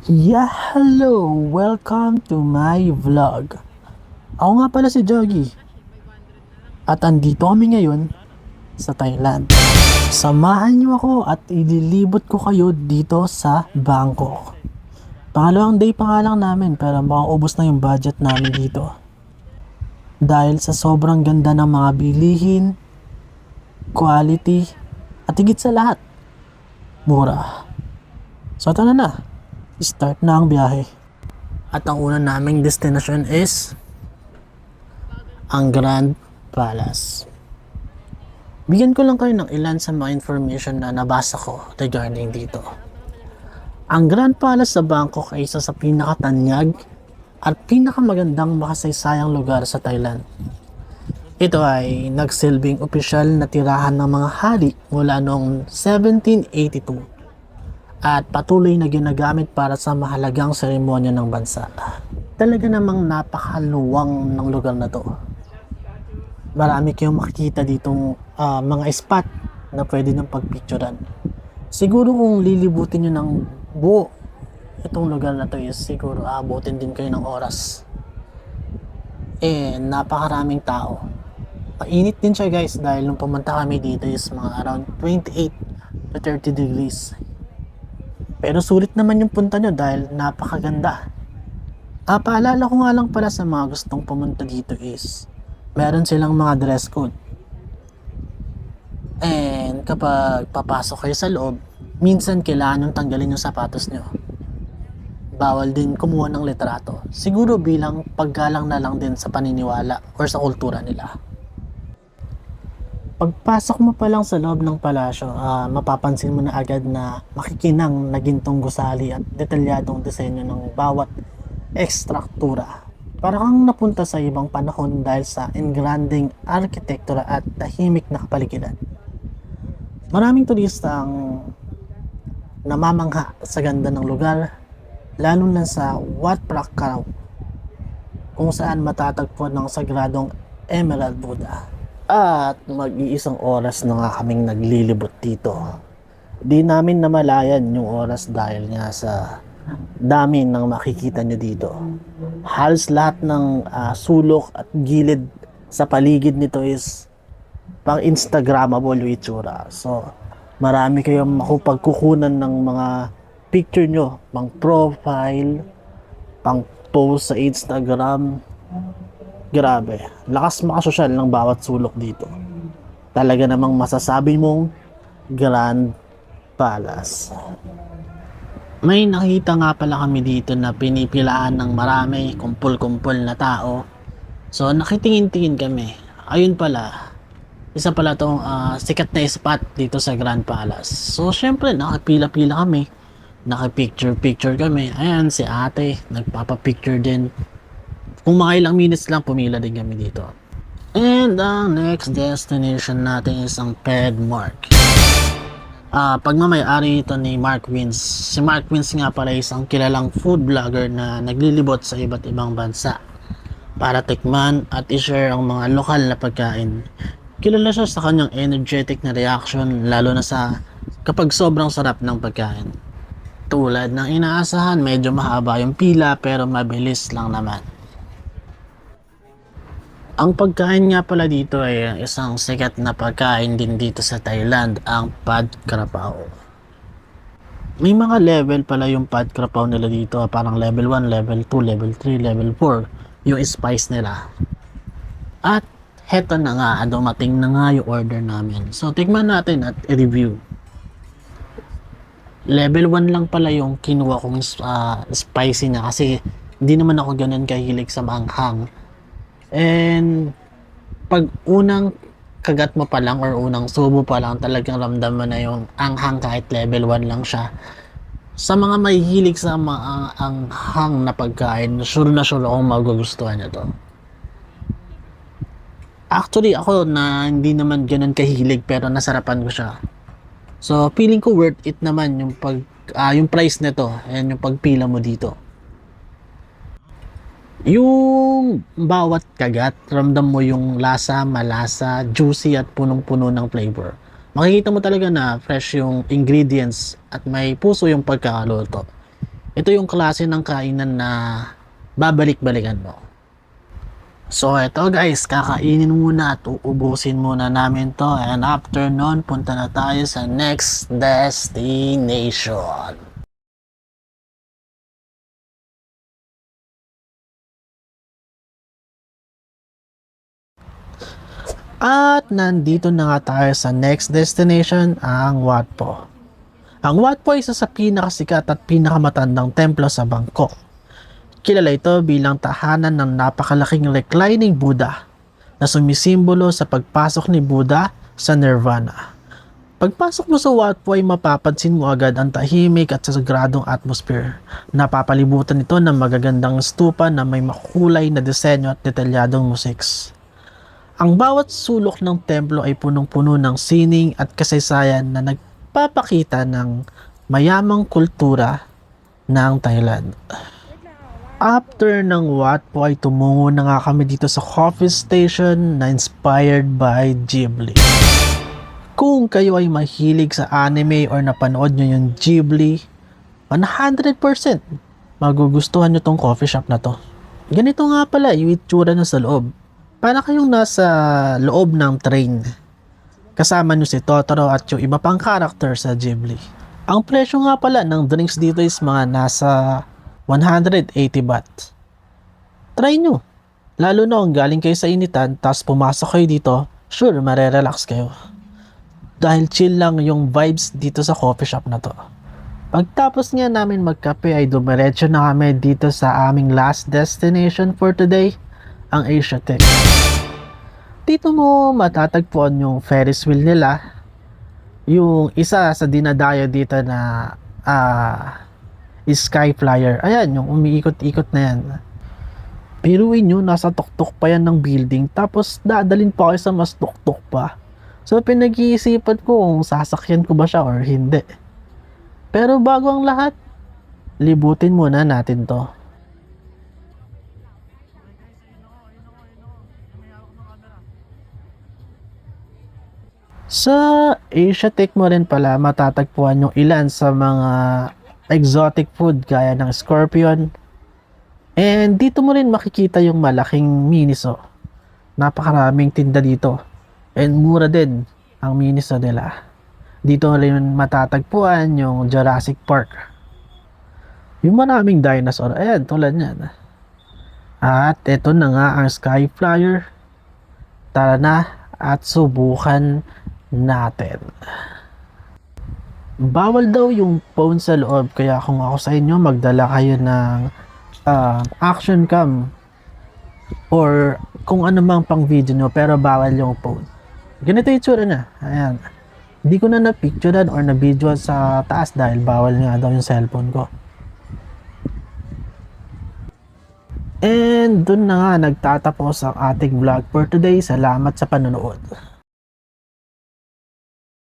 Yeah, hello! Welcome to my vlog. Ako nga pala si Jogi. At andito kami ngayon sa Thailand. Samahan niyo ako at ililibot ko kayo dito sa Bangkok. Pangalawang day pa nga lang namin pero mukhang ubos na yung budget namin dito. Dahil sa sobrang ganda ng mga bilihin, quality, at higit sa lahat, mura. So tara na, start na ang biyahe. At ang una naming destination is ang Grand Palace. Bigyan ko lang kayo ng ilan sa mga information na nabasa ko regarding dito. Ang Grand Palace sa Bangkok ay isa sa pinakatanyag at pinakamagandang makasaysayang lugar sa Thailand. Ito ay nagsilbing opisyal na tirahan ng mga hari mula noong 1782 at patuloy na ginagamit para sa mahalagang seremonya ng bansa. Talaga namang napakaluwang ng lugar na to. Marami kayong makikita ditong mga spot na pwede nang pagpicturean. Siguro kung lilibutin nyo ng buo itong lugar na to is siguro aabutin din kayo ng oras. Napakaraming tao. Painit din siya guys dahil nung pumunta kami dito is mga around 28 to 30 degrees. Pero sulit naman yung punta nyo dahil napakaganda. Paalala ko nga lang pala sa mga gustong pumunta dito is meron silang mga dress code. And kapag papasok kayo sa loob, minsan kailangan yung tanggalin yung sapatos nyo. Bawal din kumuha ng litrato. Siguro bilang paggalang na lang din sa paniniwala or sa kultura nila. Pagpasok mo pa lang sa loob ng palasyo, mapapansin mo na agad na makikinang na gintong gusali at detalyadong disenyo ng bawat ekstruktura. Para kang napunta sa ibang panahon dahil sa engranding arkitektura at tahimik na kapaligiran. Maraming turista ang namamangha sa ganda ng lugar, lalo na sa Wat Phra Kraw, kung saan matatagpuan ng sagradong Emerald Buddha. At mag-iisang oras na nga kaming naglilibot dito. Di namin namalayan yung oras dahil nga sa dami ng makikita nyo dito. Halos lahat ng sulok at gilid sa paligid nito is pang Instagrammable yung itsura. So, marami kayong makupagkukunan ng mga picture nyo, pang profile, pang post sa Instagram. Grabe, lakas makasosyal ng bawat sulok dito. Talaga namang masasabi mong Grand Palace. May nakita nga pala kami dito na pinipilaan ng marami, kumpul-kumpul na tao. So nakitingin-tingin kami. Ayun pala, isa pala tong sikat na spot dito sa Grand Palace. So syempre nakapila-pila kami. Nakapicture-picture kami. Ayan si ate, nagpapapicture din. Kung mga ilang minutes lang, pumila din kami dito. And ang next destination natin is ang Pedmark. Pagmamayari ito ni Mark Wins. Si Mark Wins nga pala isang kilalang food vlogger na naglilibot sa iba't ibang bansa para tikman at i-share ang mga lokal na pagkain. Kilala siya sa kanyang energetic na reaction lalo na sa kapag sobrang sarap ng pagkain. Tulad ng inaasahan, medyo mahaba yung pila pero mabilis lang naman. Ang pagkain nga pala dito ay isang sikat na pagkain din dito sa Thailand, ang Pad Krapao. May mga level pala yung Pad Krapao nila dito, parang level 1, level 2, level 3, level 4, yung spice nila. At heto na nga, dumating na nga yung order namin. So tikman natin at i-review. Level 1 lang pala yung kinuha kong spicy na kasi hindi naman ako ganun kahilig sa maanghang. And pag unang kagat mo pa lang or unang subo pa lang, talagang ramdam mo na yung anghang kahit level 1 lang siya. Sa mga mahihilig sa mga anghang na pagkain, sure na sure akong magugustuhan nyo to. Actually ako na hindi naman ganun kahilig pero nasarapan ko siya. So feeling ko worth it naman yung yung price nito and yung pagpila mo dito. Yung bawat kagat, ramdam mo yung lasa, malasa, juicy at punong-puno ng flavor. Makikita mo talaga na fresh yung ingredients at may puso yung pagkakaluto. Ito yung klase ng kainan na babalik-balikan mo. So ito guys, kakainin muna at uubusin muna namin to, and after nun, punta na tayo sa next destination. At nandito na nga tayo sa next destination, ang Wat Po. Ang Wat Po ay isa sa pinakasikat at pinakamatandang templo sa Bangkok. Kilala ito bilang tahanan ng napakalaking reclining Buddha na sumisimbolo sa pagpasok ni Buddha sa Nirvana. Pagpasok mo sa Wat Po ay mapapansin mo agad ang tahimik at sagradong atmosphere. Napapalibutan ito ng magagandang stupa na may makulay na disenyo at detalyadong musics. Ang bawat sulok ng templo ay punong-puno ng sining at kasaysayan na nagpapakita ng mayamang kultura ng Thailand. After ng Wat Po ay tumungo na nga kami dito sa coffee station na inspired by Ghibli. Kung kayo ay mahilig sa anime or napanood nyo yung Ghibli, 100% magugustuhan nyo tong coffee shop na to. Ganito nga pala yung itsura na sa loob. Para kayong nasa loob ng train. Kasama nyo si Totoro at yung iba pang karakter sa Ghibli. Ang presyo nga pala ng drinks dito is mga nasa 180 baht. Try nyo. Lalo na kung galing kayo sa initan, tapos pumasok kayo dito, sure, marerelax kayo. Dahil chill lang yung vibes dito sa coffee shop na to. Pagtapos nga namin magkape ay dumiretso na kami dito sa aming last destination for today, ang Asiatic. Dito mo matatagpuan yung Ferris wheel nila, yung isa sa dinadayo dito na Sky Flyer. Ayan, yung umiikot-ikot na yan. Piruin nyo, nasa tuktok pa yan ng building, tapos dadalhin pa kayo sa mas tuktok pa. So pinag-iisipan ko kung sasakyan ko ba siya or hindi. Pero bago ang lahat, libutin muna natin to. Sa Asiatic mo rin pala matatagpuan yung ilan sa mga exotic food gaya ng scorpion. And dito mo rin makikita yung malaking miniso. Napakaraming tinda dito. And mura din ang miniso nila. Dito rin matatagpuan yung Jurassic Park. Yung maraming dinosaur. Ayan, tulad yan. At ito na nga ang Sky Flyer. Tara na at subukan natin. Bawal daw yung phone sa loob, kaya kung ako sa inyo, magdala kayo ng action cam or kung ano mang pang video nyo, pero bawal yung phone. Ganito yung tsura niya. Ayan. Hindi ko na na-picturean or na-video sa taas dahil bawal nga daw yung cellphone ko. And dun na nga nagtatapos ang ating vlog for today. Salamat sa panonood.